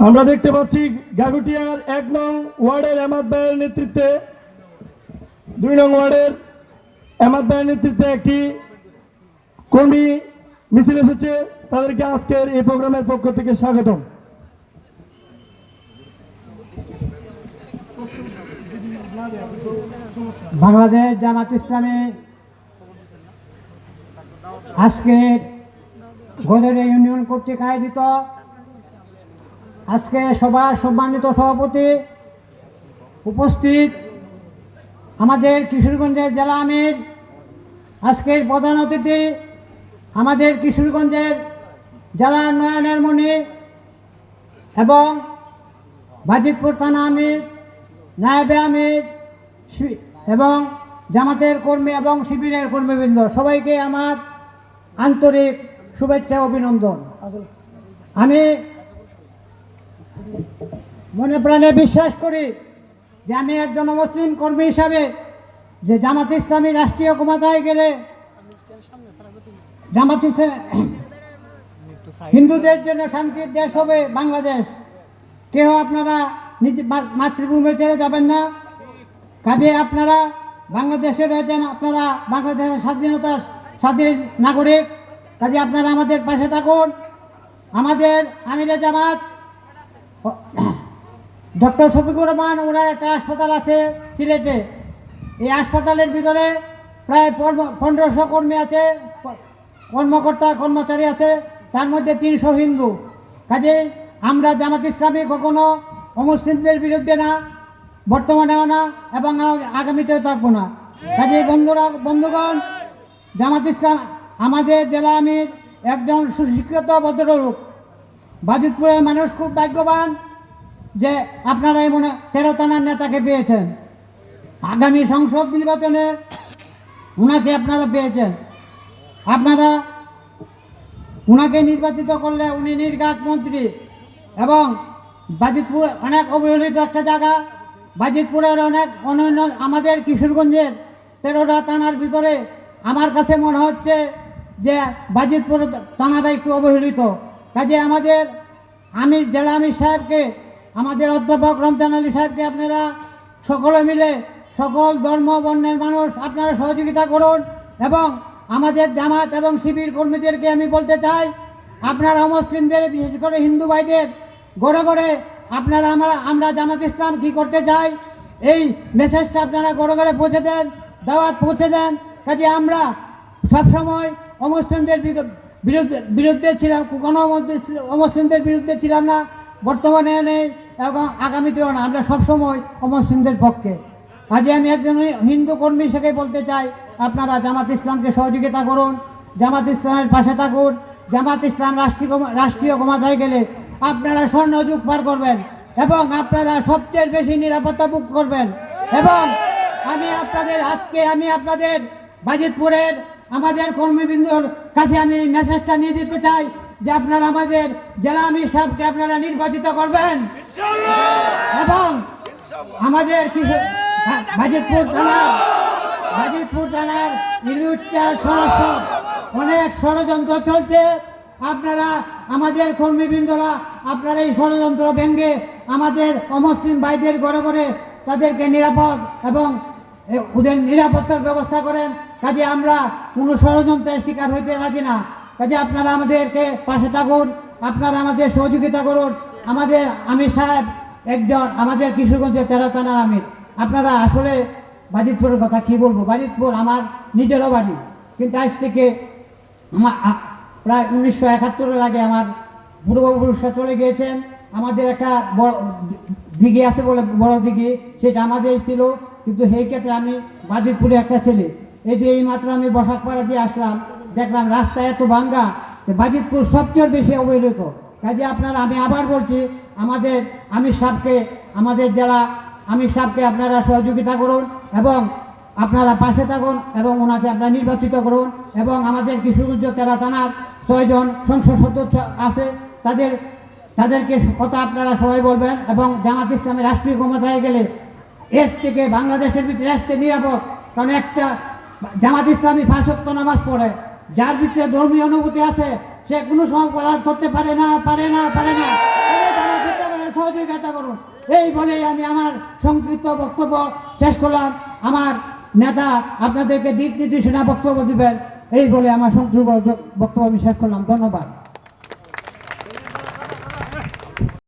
আমরা দেখতে পাচ্ছি গাগুটিয়ার 1 নং ওয়ার্ডের আহমদ ভাইয়ের নেতৃত্বে 2 নং ওয়ার্ডের আহমদ ভাইয়ের নেতৃত্বে একটি কর্মী মিছিল এসেছে। তাদেরকে আজকের এই প্রোগ্রামের পক্ষ থেকে স্বাগতম। বাংলাদেশ জামাত ইসলামী আজকে গড়ের ইউনিয়ন কর্তৃক আয়োজিত আজকে সবার সম্মানিত সভাপতি উপস্থিত আমাদের কিশোরগঞ্জের জেলা আমির, আজকের প্রধান অতিথি আমাদের কিশোরগঞ্জের জেলা উন্নয়নের মণি এবং বাজিতপুর থানা আমির, নায়েবে আমির এবং জামাতের কর্মী এবং শিবিরের কর্মীবৃন্দ, সবাইকে আমার আন্তরিক শুভেচ্ছা অভিনন্দন। আমি মনে প্রাণে বিশ্বাস করি যে আমি একজন মুসলিম কর্মী হিসাবে যে জামাত ইসলামী রাষ্ট্রীয় ক্ষমতায় গেলে জামাত হিন্দুদের জন্য শান্তির দেশ হবে বাংলাদেশ। কেউ আপনারা নিজ মাতৃভূমি ছেড়ে যাবেন না। কাজে আপনারা বাংলাদেশে রয়েছেন, আপনারা বাংলাদেশের স্বাধীন নাগরিক। কাজে আপনারা আমাদের পাশে থাকুন। আমাদের আমিরে জামাত ডক্টর শফিকুর রহমান, ওনার একটা হাসপাতাল আছে সিলেটে। এই হাসপাতালের ভিতরে প্রায় 1500 কর্মী আছে, কর্মকর্তা কর্মচারী আছে, তার মধ্যে 300 হিন্দু। কাজেই আমরা জামাত ইসলামী কখনো অমুসলিমদের বিরুদ্ধে না, বর্তমানেও না এবং আগামীতেও থাকবো না। কাজেই বন্ধুগণ, জামাত ইসলাম আমাদের জেলা আমির একজন সুশিক্ষিত ভদ্রলোক। বাজিতপুরের মানুষ খুব ভাগ্যবান যে আপনারা এমন 13 থানার নেতাকে পেয়েছেন। আগামী সংসদ নির্বাচনে ওনাকে আপনারা পেয়েছেন। আপনারা ওনাকে নির্বাচিত করলে উনি নির্ঘাত মন্ত্রী এবং বাজিতপুর অনেক অবহেলিত একটা জায়গা। বাজিতপুরের অনেক অন্যান্য আমাদের কিশোরগঞ্জের 13টা থানার ভিতরে আমার কাছে মনে হচ্ছে যে বাজিতপুর থানাটা একটু অবহেলিত। কাজে আমাদের জেলা আমির সাহেবকে, আমাদের অধ্যাপক রমজান আলী সাহেবকে আপনারা সকলে মিলে সকল ধর্ম বর্ণের মানুষ আপনারা সহযোগিতা করুন। এবং আমাদের জামাত এবং শিবির কর্মীদেরকে আমি বলতে চাই, আপনারা মুসলিমদের বিশেষ করে হিন্দু ভাইদের গড়ে গড়ে আপনারা আমরা জামাত ইসলাম কী করতে চাই এই মেসেজটা আপনারা গড়ে গড়ে পৌঁছে দেন, দাওয়াত পৌঁছে দেন। কাজে আমরা সবসময় অমুসলিমদের বিরুদ্ধে ছিলাম, কোনো অমুসলিমদের বিরুদ্ধে ছিলাম না, বর্তমানে নেই এবং আগামীতেও না। আমরা সবসময় অমুসলিমদের পক্ষে। কাজে আমি একজন হিন্দু কর্মী হিসেবে বলতে চাই, আপনারা জামাত ইসলামকে সহযোগিতা করুন, জামাত ইসলামের পাশে থাকুন। জামাত ইসলাম রাষ্ট্রীয় ক্ষমতায় গেলে আপনারা স্বর্ণযুগ পার করবেন এবং আপনারা সবচেয়ে বেশি নিরাপত্তা বুক করবেন। এবং আমি আপনাদের বাজিতপুরের আমাদের কর্মীবৃন্দর কাছে আমি মেসেজটা নিয়ে দিতে চাই যে আপনারা আমাদের জেলা আমির সাহেবকে আপনারা নির্বাচিত করবেন এবং আমাদের বাজিতপুর থানার ইলুচ্চার সরস্বত অনেক ষড়যন্ত্র চলছে। আপনারা আমাদের কর্মীবৃন্দরা আপনারা এই ষড়যন্ত্র ভেঙে আমাদের অমুসলিম ভাইদের ঘরে ঘরে তাদেরকে নিরাপদ এবং ওদের নিরাপত্তার ব্যবস্থা করেন। কাজে আমরা কোনো ষড়যন্ত্রের শিকার হইতে রাজি না। কাজে আপনারা আমাদেরকে পাশে থাকুন, আপনারা আমাদের সহযোগিতা করুন। আমাদের আমির সাহেব একজন আমাদের কিশোরগঞ্জের 13 থানার আমির। আপনারা আসলে বাজিতপুরের কথা কী বলবো, বাজিতপুর আমার নিজেরও বাড়ি, কিন্তু আজ থেকে আমার প্রায় 1971-এর আগে আমার পূর্বপুরুষরা চলে গিয়েছেন। আমাদের একটা বড় দিঘি আছে বলে, বড় দিঘি, সেটা আমাদের ছিল, কিন্তু সেই ক্ষেত্রে আমি বাজিতপুরে একটা ছেলে। এই যে এইমাত্র আমি বসাকপাড়া দিয়ে আসলাম, দেখলাম রাস্তা এত ভাঙ্গা, বাজিতপুর সবচেয়ে বেশি অবহেলিত। কাজে আমি আবার বলছি, আমাদের আমির সাহেবকে, আমাদের জেলা আমির সাহেবকে আপনারা সহযোগিতা করুন এবং আপনারা পাশে থাকুন এবং ওনাকে আপনারা নির্বাচিত করুন। এবং আমাদের কিশোরগঞ্জ 13 থানার 6 জন সংসদ সদস্য আছে, তাদেরকে কথা আপনারা সবাই বলবেন। এবং জামাত ইসলামী রাষ্ট্রীয় ক্ষমতায় গেলে এর থেকে বাংলাদেশের ভিতরে আসতে নিরাপদ। কারণ একটা জামাত ইসলামী 5 ওয়াক্ত নামাজ পড়ে, যার ভিতরে ধর্মীয় অনুভূতি আছে সে কোনো সময় করতে পারে না। সহযোগিতা করুন। এই বলেই আমি আমার সংক্ষিপ্ত বক্তব্য শেষ করলাম। আমার নেতা আপনাদেরকে দিক নির্দেশনা বক্তব্য দিবেন, এই বলে আমার সংক্ষিপ্ত বক্তব্য আমি শেষ করলাম। ধন্যবাদ।